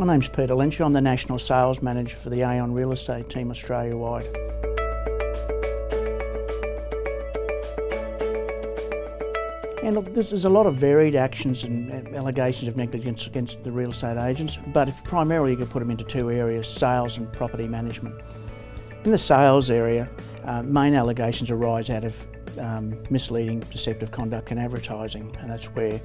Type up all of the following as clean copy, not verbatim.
My name's Peter Lynch. I'm the National Sales Manager for the Aon Real Estate team Australia-wide. And look, there's a lot of varied actions and allegations of negligence against the real estate agents, but primarily you can put them into two areas: sales and property management. In the sales area, main allegations arise out of misleading, deceptive conduct in advertising, and that's where,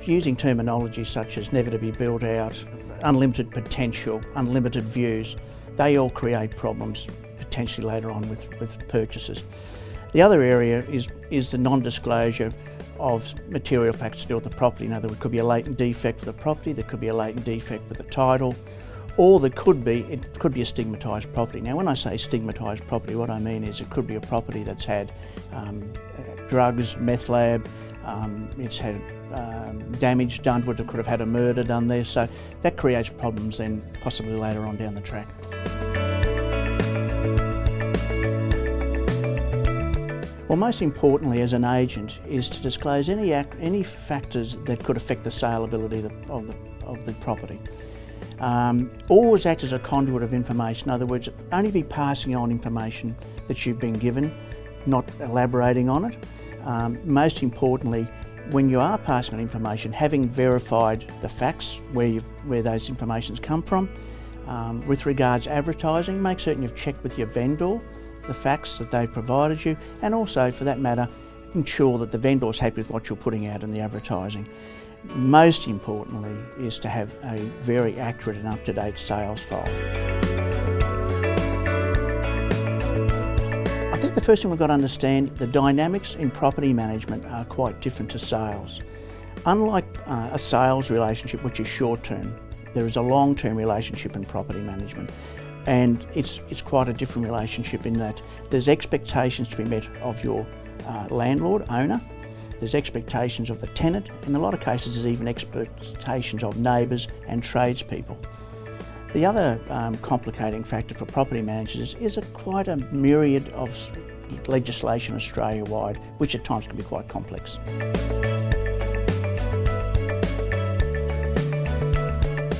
using terminology such as never to be built out, unlimited potential, unlimited views, they all create problems potentially later on with purchases. The other area is the non-disclosure of material facts to do with the property. Now, there could be a latent defect with the property, there could be a latent defect with the title, or it could be a stigmatised property. Now, when I say stigmatised property, what I mean is it could be a property that's had drugs, meth lab, it's had damage done to it, it could have had a murder done there, so that creates problems then possibly later on down the track. Well, most importantly as an agent is to disclose any factors that could affect the saleability of the property. Always act as a conduit of information. In other words, only be passing on information that you've been given, not elaborating on it. Most importantly, when you are passing on information, having verified the facts, where those informations come from. With regards to advertising, make certain you've checked with your vendor the facts that they've provided you, and also, for that matter, ensure that the vendor's happy with what you're putting out in the advertising. Most importantly is to have a very accurate and up-to-date sales file. I think the first thing we've got to understand, the dynamics in property management are quite different to sales. Unlike a sales relationship, which is short-term, there is a long-term relationship in property management. And it's quite a different relationship in that there's expectations to be met of your landlord, owner, there's expectations of the tenant, in a lot of cases there's even expectations of neighbours and tradespeople. The other complicating factor for property managers is quite a myriad of legislation Australia-wide, which at times can be quite complex.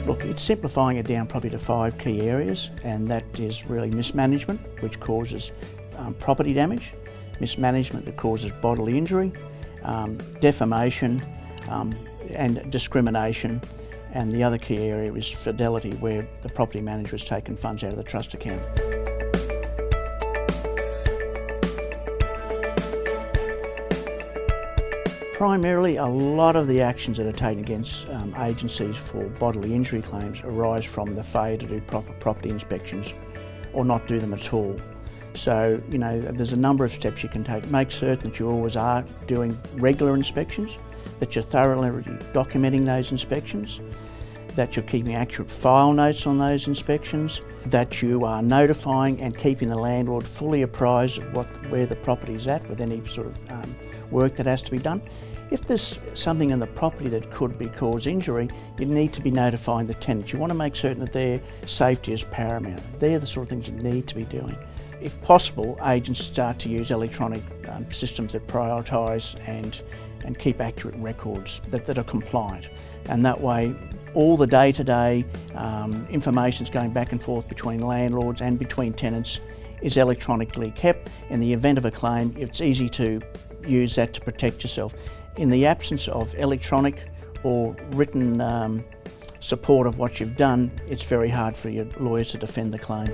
Look, it's simplifying it down probably to 5 key areas, and that is really mismanagement, which causes property damage, mismanagement that causes bodily injury, defamation and discrimination, and the other key area is fidelity, where the property manager has taken funds out of the trust account. Primarily, a lot of the actions that are taken against agencies for bodily injury claims arise from the failure to do proper property inspections or not do them at all. So, there's a number of steps you can take. Make certain that you always are doing regular inspections, that you're thoroughly documenting those inspections, that you're keeping accurate file notes on those inspections, that you are notifying and keeping the landlord fully apprised of where the property is at with any sort of work that has to be done. If there's something in the property that could cause injury, you need to be notifying the tenants. You want to make certain that their safety is paramount. They're the sort of things you need to be doing. If possible, agents start to use electronic systems that prioritise and keep accurate records that are compliant. And that way, all the day-to-day information is going back and forth between landlords and between tenants is electronically kept. In the event of a claim, it's easy to use that to protect yourself. In the absence of electronic or written support of what you've done, it's very hard for your lawyers to defend the claim.